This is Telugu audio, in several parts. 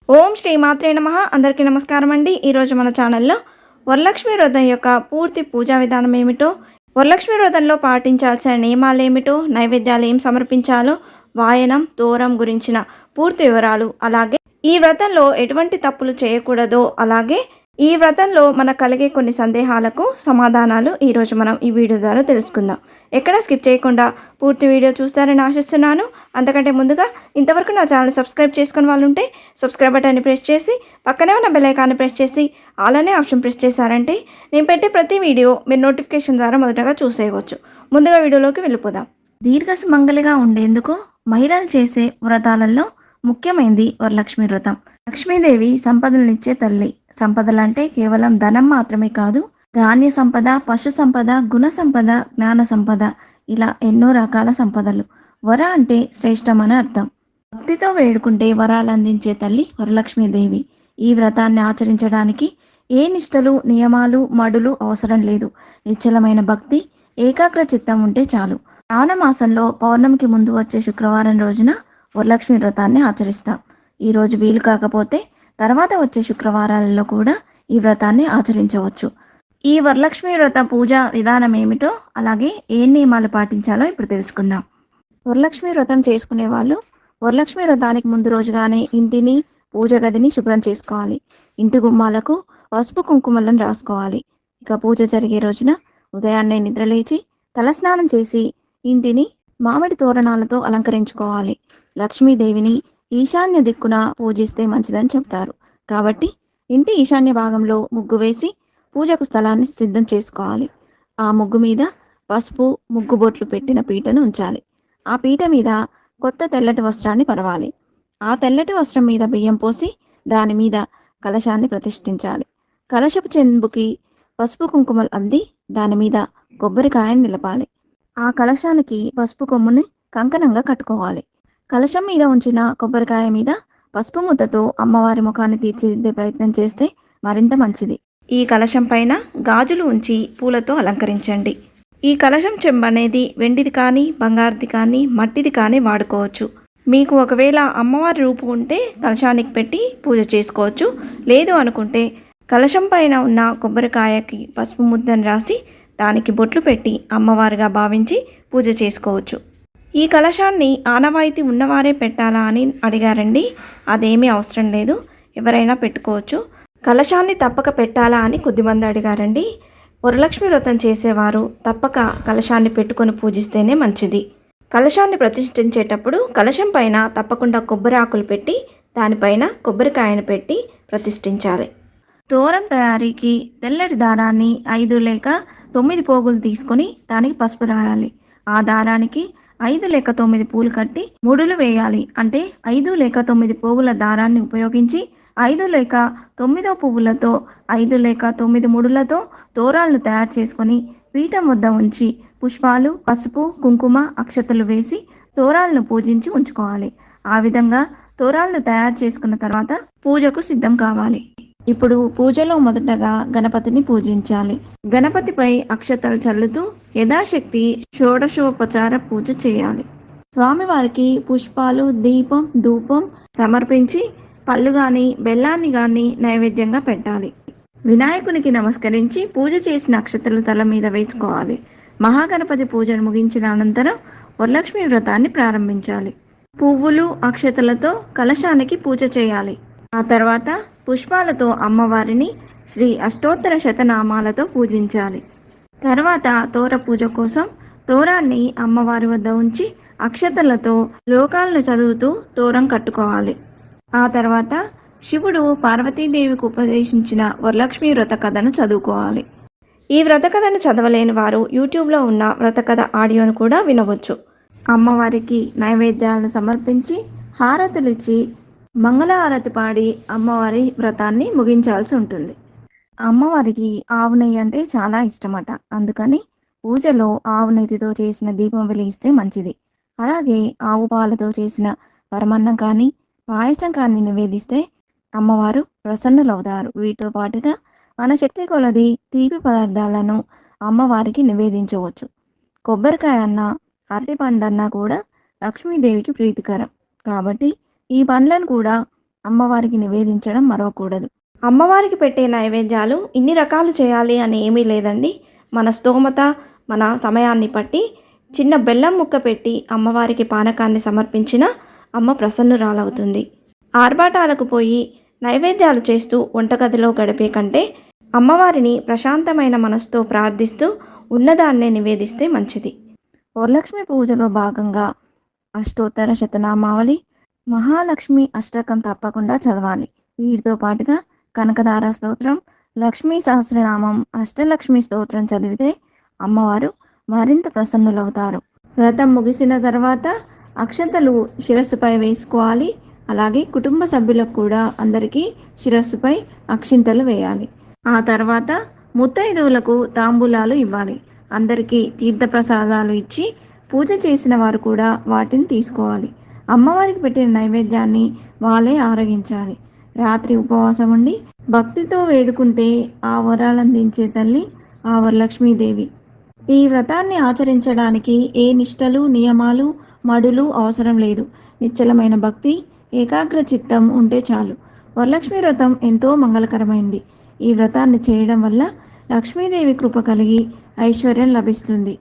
ఓం శ్రీ మాత్రే నమః. అందరికీ నమస్కారం అండి. ఈరోజు మన ఛానల్లో వరలక్ష్మి వ్రతం యొక్క పూర్తి పూజా విధానం ఏమిటో, వరలక్ష్మి వ్రతంలో పాటించాల్సిన నియమాలు ఏమిటో, నైవేద్యాలు ఏం సమర్పించాలో, వాయనం తోరం గురించిన పూర్తి వివరాలు, అలాగే ఈ వ్రతంలో ఎటువంటి తప్పులు చేయకూడదో, అలాగే ఈ వ్రతంలో మనకు కలిగే కొన్ని సందేహాలకు సమాధానాలు ఈరోజు మనం ఈ వీడియో ద్వారా తెలుసుకుందాం. ఎక్కడ స్కిప్ చేయకుండా పూర్తి వీడియో చూస్తారని ఆశిస్తున్నాను. అంతకంటే ముందుగా ఇంతవరకు నా ఛానల్ సబ్స్క్రైబ్ చేసుకుని వాళ్ళు ఉంటే సబ్స్క్రైబ్ బటన్ని ప్రెస్ చేసి పక్కనే ఉన్న బెల్ ఐకాన్ని ప్రెస్ చేసి ఆల్ అనే ఆప్షన్ ప్రెస్ చేశారంటే నేను పెట్టే ప్రతి వీడియో మీరు నోటిఫికేషన్ ద్వారా మొదటగా చూసేయవచ్చు. ముందుగా వీడియోలోకి వెళ్ళిపోదాం. దీర్ఘ సుమంగలిగా ఉండేందుకు మహిళలు చేసే వ్రతాలలో ముఖ్యమైనది వరలక్ష్మి వ్రతం. లక్ష్మీదేవి సంపదలనిచ్చే తల్లి. సంపదలంటే కేవలం ధనం మాత్రమే కాదు, ధాన్య సంపద, పశు సంపద, గుణ సంపద, జ్ఞాన సంపద, ఇలా ఎన్నో రకాల సంపదలు. వర అంటే శ్రేష్టమని అర్థం. భక్తితో వేడుకుంటే వరాలు అందించే తల్లి వరలక్ష్మీదేవి. ఈ వ్రతాన్ని ఆచరించడానికి ఏ నిష్టలు, నియమాలు, మడులు అవసరం లేదు. నిశ్చలమైన భక్తి, ఏకాగ్ర చిత్తం ఉంటే చాలు. శ్రావణమాసంలో పౌర్ణమికి ముందు వచ్చే శుక్రవారం రోజున వరలక్ష్మి వ్రతాన్ని ఆచరిస్తాం. ఈరోజు వీలు కాకపోతే తర్వాత వచ్చే శుక్రవారాలలో కూడా ఈ వ్రతాన్ని ఆచరించవచ్చు. ఈ వరలక్ష్మి వ్రత పూజ విధానం ఏమిటో, అలాగే ఏ నియమాలు పాటించాలో ఇప్పుడు తెలుసుకుందాం. వరలక్ష్మి వ్రతం చేసుకునే వాళ్ళు వరలక్ష్మి వ్రతానికి ముందు రోజుగానే ఇంటిని, పూజ గదిని శుభ్రం చేసుకోవాలి. ఇంటి గుమ్మాలకు పసుపు కుంకుమలను రాసుకోవాలి. ఇక పూజ జరిగే రోజున ఉదయాన్నే నిద్రలేచి తలస్నానం చేసి ఇంటిని మామిడి తోరణాలతో అలంకరించుకోవాలి. లక్ష్మీదేవిని ఈశాన్య దిక్కున పూజిస్తే మంచిదని చెప్తారు. కాబట్టి ఇంటి ఈశాన్య భాగంలో ముగ్గు వేసి పూజకు స్థలాన్ని సిద్ధం చేసుకోవాలి. ఆ ముగ్గు మీద పసుపు, ముగ్గు బొట్లు పెట్టిన పీటను ఉంచాలి. ఆ పీట మీద కొత్త తెల్లటి వస్త్రాన్ని పరవాలి. ఆ తెల్లటి వస్త్రం మీద బియ్యం పోసి దాని మీద కలశాన్ని ప్రతిష్ఠించాలి. కలశపు చెంబుకి పసుపు కుంకుమలు అంది దాని మీద కొబ్బరికాయని నిలపాలి. ఆ కలశానికి పసుపు కొమ్ముని కంకణంగా కట్టుకోవాలి. కలశం మీద ఉంచిన కొబ్బరికాయ మీద పసుపు ముద్దతో అమ్మవారి ముఖాన్ని తీర్చిదిద్దే ప్రయత్నం చేస్తే మరింత మంచిది. ఈ కలశం పైన గాజులు ఉంచి పూలతో అలంకరించండి. ఈ కలశం చెంబు అనేది వెండిది కానీ, బంగారుది కానీ, మట్టిది కానీ వాడుకోవచ్చు. మీకు ఒకవేళ అమ్మవారి రూపు ఉంటే కలశానికి పెట్టి పూజ చేసుకోవచ్చు. లేదు అనుకుంటే కలశం పైన ఉన్న కొబ్బరికాయకి పసుపు ముద్దను రాసి దానికి బొట్లు పెట్టి అమ్మవారిగా భావించి పూజ చేసుకోవచ్చు. ఈ కలశాన్ని ఆనవాయితీ ఉన్నవారే పెట్టాలా అని అడిగారండి. అదేమీ అవసరం లేదు, ఎవరైనా పెట్టుకోవచ్చు. కలశాన్ని తప్పక పెట్టాలా అని కొద్దిమంది అడిగారండి. వరలక్ష్మి వ్రతం చేసేవారు తప్పక కలశాన్ని పెట్టుకొని పూజిస్తేనే మంచిది. కలశాన్ని ప్రతిష్ఠించేటప్పుడు కలశం పైన తప్పకుండా కొబ్బరి ఆకులు పెట్టి దానిపైన కొబ్బరికాయను పెట్టి ప్రతిష్ఠించాలి. తోరం తయారీకి తెల్లటి దారాన్ని 5 లేక 9 పోగులు తీసుకొని దానికి పసుపు రాయాలి. ఆ దారానికి 5 లేక 9 పూలు కట్టి ముడులు వేయాలి. అంటే 5 లేక 9 పోగుల దారాన్ని ఉపయోగించి 5 లేక 9 పువ్వులతో 5 లేక 9 ముడులతో తోరాలను తయారు చేసుకొని పీఠం వద్ద ఉంచి పుష్పాలు, పసుపు, కుంకుమ, అక్షతలు వేసి తోరాలను పూజించి ఉంచుకోవాలి. ఆ విధంగా తోరాలను తయారు చేసుకున్న తర్వాత పూజకు సిద్ధం కావాలి. ఇప్పుడు పూజలో మొదటగా గణపతిని పూజించాలి. గణపతిపై అక్షతలు చల్లుతూ యథాశక్తి షోడశోపచార పూజ చేయాలి. స్వామివారికి పుష్పాలు, దీపం, ధూపం సమర్పించి పళ్ళు గాని, బెల్లాన్ని గాని నైవేద్యంగా పెట్టాలి. వినాయకునికి నమస్కరించి పూజ చేసిన అక్షతలు తల మీద వేసుకోవాలి. మహాగణపతి పూజను ముగించిన అనంతరం వరలక్ష్మి వ్రతాన్ని ప్రారంభించాలి. పువ్వులు, అక్షతలతో కలశానికి పూజ చేయాలి. ఆ తర్వాత పుష్పాలతో అమ్మవారిని శ్రీ అష్టోత్తర శతనామాలతో పూజించాలి. తర్వాత తోర పూజ కోసం తోరాన్ని అమ్మవారి వద్ద ఉంచి అక్షతలతో శ్లోకాలను చదువుతూ తోరం కట్టుకోవాలి. ఆ తర్వాత శివుడు పార్వతీదేవికి ఉపదేశించిన వరలక్ష్మి వ్రత కథను చదువుకోవాలి. ఈ వ్రత కథను చదవలేని వారు యూట్యూబ్లో ఉన్న వ్రత కథ ఆడియోను కూడా వినవచ్చు. అమ్మవారికి నైవేద్యాలను సమర్పించి హారతులిచ్చి మంగళహారతి పాడి అమ్మవారి వ్రతాన్ని ముగించాల్సి ఉంటుంది. అమ్మవారికి ఆవు నెయ్యి అంటే చాలా ఇష్టమట. అందుకని పూజలో ఆవు నెయ్యితో చేసిన దీపం వెలిగిస్తే మంచిది. అలాగే ఆవు పాలతో చేసిన పరమన్నం కానీ, పాయసం కానీ నివేదిస్తే అమ్మవారు ప్రసన్నులవుతారు. వీటితో పాటుగా మన శక్తి కొలది తీపి పదార్థాలను అమ్మవారికి నివేదించవచ్చు. కొబ్బరికాయ అన్న, అరటి పండన్నా కూడా లక్ష్మీదేవికి ప్రీతికరం. కాబట్టి ఈ పండ్లను కూడా అమ్మవారికి నివేదించడం మరవకూడదు. అమ్మవారికి పెట్టే నైవేద్యాలు ఇన్ని రకాలు చేయాలి అని ఏమీ లేదండి. మన స్తోమత, మన సమయాన్ని బట్టి చిన్న బెల్లం ముక్క పెట్టి అమ్మవారికి పానకాన్ని సమర్పించిన అమ్మ ప్రసన్నురాలవుతుంది. ఆర్భాటాలకు పోయి నైవేద్యాలు చేస్తూ వంటగదిలో గడిపే కంటే అమ్మవారిని ప్రశాంతమైన మనసుతో ప్రార్థిస్తూ ఉన్నదాన్నే నివేదిస్తే మంచిది. వరలక్ష్మి పూజలో భాగంగా అష్టోత్తర శతనామావళి, మహాలక్ష్మి అష్టకం తప్పకుండా చదవాలి. వీటితో పాటుగా కనకదార స్తోత్రం, లక్ష్మీ సహస్రనామం, అష్టలక్ష్మి స్తోత్రం చదివితే అమ్మవారు మరింత ప్రసన్నులవుతారు. వ్రతం ముగిసిన తర్వాత అక్షతలు శిరస్సుపై వేసుకోవాలి. అలాగే కుటుంబ సభ్యులకు కూడా అందరికీ శిరస్సుపై అక్షింతలు వేయాలి. ఆ తర్వాత ముత్తైదువులకు తాంబూలాలు ఇవ్వాలి. అందరికీ తీర్థప్రసాదాలు ఇచ్చి పూజ చేసిన వారు కూడా వాటిని తీసుకోవాలి. అమ్మవారికి పెట్టిన నైవేద్యాన్ని వాళ్ళే ఆరగించాలి. రాత్రి ఉపవాసం ఉండి భక్తితో వేడుకుంటే ఆ వరాలందించే తల్లి ఆ వరలక్ష్మీదేవి. ఈ వ్రతాన్ని ఆచరించడానికి ఏ నిష్టలు, నియమాలు, మడులు అవసరం లేదు. నిశ్చలమైన భక్తి, ఏకాగ్ర చిత్తం ఉంటే చాలు. వరలక్ష్మి వ్రతం ఎంతో మంగళకరమైంది. ఈ వ్రతాన్ని చేయడం వల్ల లక్ష్మీదేవి కృప కలిగి ఐశ్వర్యం లభిస్తుంది.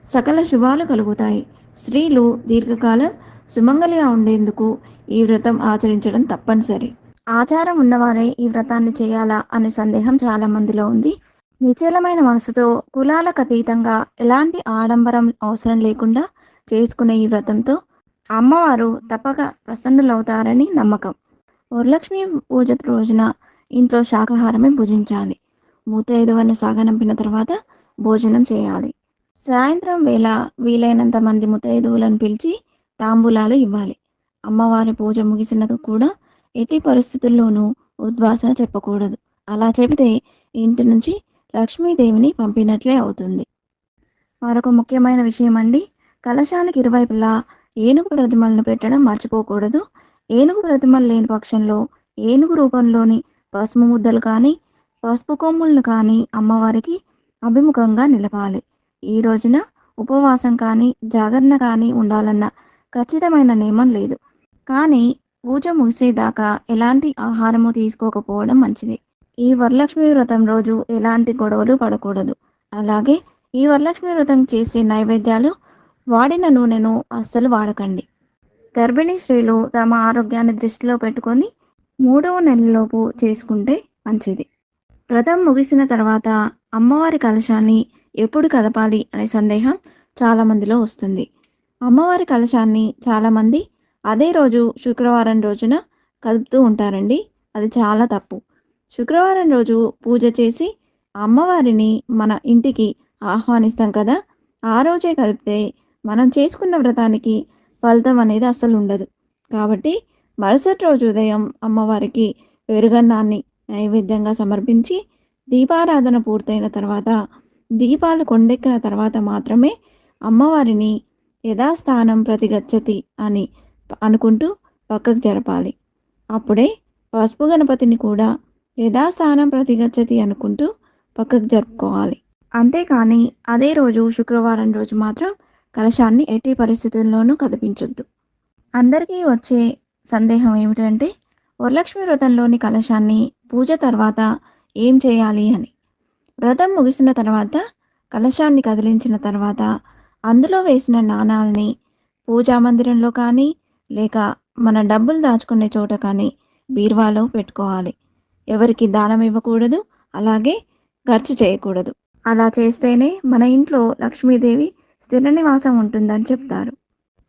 సకల శుభాలు కలుగుతాయి. స్త్రీలు దీర్ఘకాలం సుమంగలిగా ఉండేందుకు ఈ వ్రతం ఆచరించడం తప్పనిసరి. ఆచారం ఉన్నవారే ఈ వ్రతాన్ని చేయాలా అనే సందేహం చాలా మందిలో ఉంది. నిశ్చలమైన మనసుతో కులాలకు అతీతంగా ఎలాంటి ఆడంబరం అవసరం లేకుండా చేసుకునే ఈ వ్రతంతో అమ్మవారు తప్పక ప్రసన్నులవుతారని నమ్మకం. వరలక్ష్మి పూజ రోజున ఇంట్లో శాకాహారమే భుజించాలి. మూతైదువను సాగనంపిన తర్వాత భోజనం చేయాలి. సాయంత్రం వేళ వీలైనంత మంది ముతైదువులను పిలిచి తాంబూలాలు ఇవ్వాలి. అమ్మవారి పూజ ముగిసినకు కూడా ఎట్టి పరిస్థితుల్లోనూ ఉద్వాసన చెప్పకూడదు. అలా చెబితే ఇంటి నుంచి లక్ష్మీదేవిని పంపినట్లే అవుతుంది. మరొక ముఖ్యమైన విషయం అండి, కలశానికి ఇరువైపులా ఏనుగు ప్రతిమలను పెట్టడం మర్చిపోకూడదు. ఏనుగు ప్రతిమలు లేని పక్షంలో ఏనుగు రూపంలోని పసుపు ముద్దలు కానీ పసుపు కొమ్ములను కానీ అమ్మవారికి అభిముఖంగా నిలపాలి. ఈ రోజున ఉపవాసం కానీ జాగరణ కానీ ఉండాలన్న ఖచ్చితమైన నియమం లేదు. కానీ పూజ ముగిసేదాకా ఎలాంటి ఆహారము తీసుకోకపోవడం మంచిది. ఈ వరలక్ష్మి వ్రతం రోజు ఎలాంటి గొడవలు పడకూడదు. అలాగే ఈ వరలక్ష్మి వ్రతం చేసే నైవేద్యాలు వాడిన నూనెను అస్సలు వాడకండి. గర్భిణీ స్త్రీలు తమ ఆరోగ్యాన్ని దృష్టిలో పెట్టుకొని 3వ నెలలోపు చేసుకుంటే మంచిది. వ్రతం ముగిసిన తర్వాత అమ్మవారి కలశాన్ని ఎప్పుడు కదపాలి అనే సందేహం చాలామందిలో వస్తుంది. అమ్మవారి కలశాన్ని చాలామంది అదే రోజు శుక్రవారం రోజున కదుపుతూ ఉంటారండి. అది చాలా తప్పు. శుక్రవారం రోజు పూజ చేసి అమ్మవారిని మన ఇంటికి ఆహ్వానిస్తాం కదా, ఆ రోజే కదిపితే మనం చేసుకున్న వ్రతానికి ఫలితం అనేది అస్సలు ఉండదు. కాబట్టి మరుసటి రోజు ఉదయం అమ్మవారికి పెరుగన్నాన్ని నైవేద్యంగా సమర్పించి దీపారాధన పూర్తయిన తర్వాత దీపాలు కొండెక్కిన తర్వాత మాత్రమే అమ్మవారిని యథాస్థానం ప్రతిగచ్చతి అని అనుకుంటూ పక్కకు జరపాలి. అప్పుడే పసుపు గణపతిని కూడా యథాస్థానం ప్రతిగచ్చతి అనుకుంటూ పక్కకు జరుపుకోవాలి. అంతేకాని అదే రోజు శుక్రవారం రోజు మాత్రం కలశాన్ని ఎట్టి పరిస్థితుల్లోనూ కదిపించొద్దు. అందరికీ వచ్చే సందేహం ఏమిటంటే వరలక్ష్మి వ్రతంలోని కలశాన్ని పూజ తర్వాత ఏం చేయాలి అని. వ్రతం ముగిసిన తర్వాత కలశాన్ని కదిలించిన తర్వాత అందులో వేసిన నాణాలని పూజా మందిరంలో కానీ లేక మన డబ్బులు దాచుకునే చోట కానీ బీరువాలో పెట్టుకోవాలి. ఎవరికి దానం ఇవ్వకూడదు, అలాగే ఖర్చు చేయకూడదు. అలా చేస్తేనే మన ఇంట్లో లక్ష్మీదేవి స్థిర నివాసం ఉంటుందని చెప్తారు.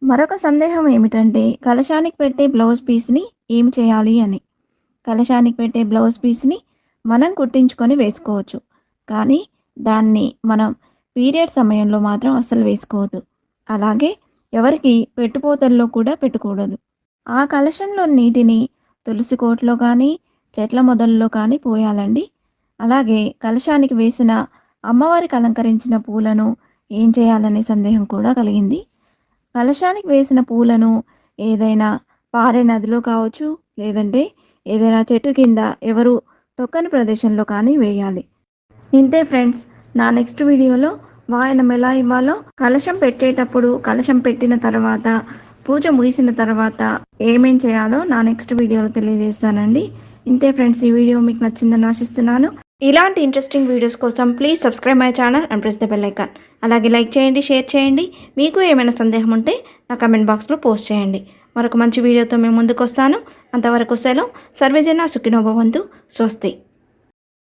మరొక సందేహం ఏమిటంటే కలశానికి పెట్టే బ్లౌజ్ పీస్ని ఏం చేయాలి అని. కలశానికి పెట్టే బ్లౌజ్ పీస్ని మనం కుట్టించుకొని వేసుకోవచ్చు, కానీ దాన్ని మనం పీరియడ్ సమయంలో మాత్రం అస్సలు వేసుకోవద్దు. అలాగే ఎవరికి పెట్టుపోతల్లో కూడా పెట్టుకూడదు. ఆ కలశంలో నీటిని తులసి కోటలో కానీ చెట్ల మొదల్లో కానీ పోయాలండి. అలాగే కలశానికి వేసిన అమ్మవారికి అలంకరించిన పూలను ఏం చేయాలనే సందేహం కూడా కలిగింది. కలశానికి వేసిన పూలను ఏదైనా పారే నదిలో కావచ్చు, లేదంటే ఏదైనా చెట్టు కింద ఎవరు తొక్కని ప్రదేశంలో కానీ వేయాలి. ఇంతే ఫ్రెండ్స్, నా నెక్స్ట్ వీడియోలో వాయనం ఎలా ఇవ్వాలో, కలశం పెట్టేటప్పుడు, కలశం పెట్టిన తర్వాత పూజ ముగిసిన తర్వాత ఏమేం చేయాలో నా నెక్స్ట్ వీడియోలో తెలియజేస్తానండి. ఇంతే ఫ్రెండ్స్, ఈ వీడియో మీకు నచ్చిందని ఆశిస్తున్నాను. ఇలాంటి ఇంట్రెస్టింగ్ వీడియోస్ కోసం please subscribe my channel and press the bell icon. అలాగే లైక్ చేయండి, షేర్ చేయండి. మీకు ఏమైనా సందేహం ఉంటే నా కమెంట్ బాక్స్లో పోస్ట్ చేయండి. మరొక మంచి వీడియోతో మేము ముందుకు వస్తాను. అంతవరకు సెలవు. సర్వేజన సుఖినో భవంతు. స్వస్తి.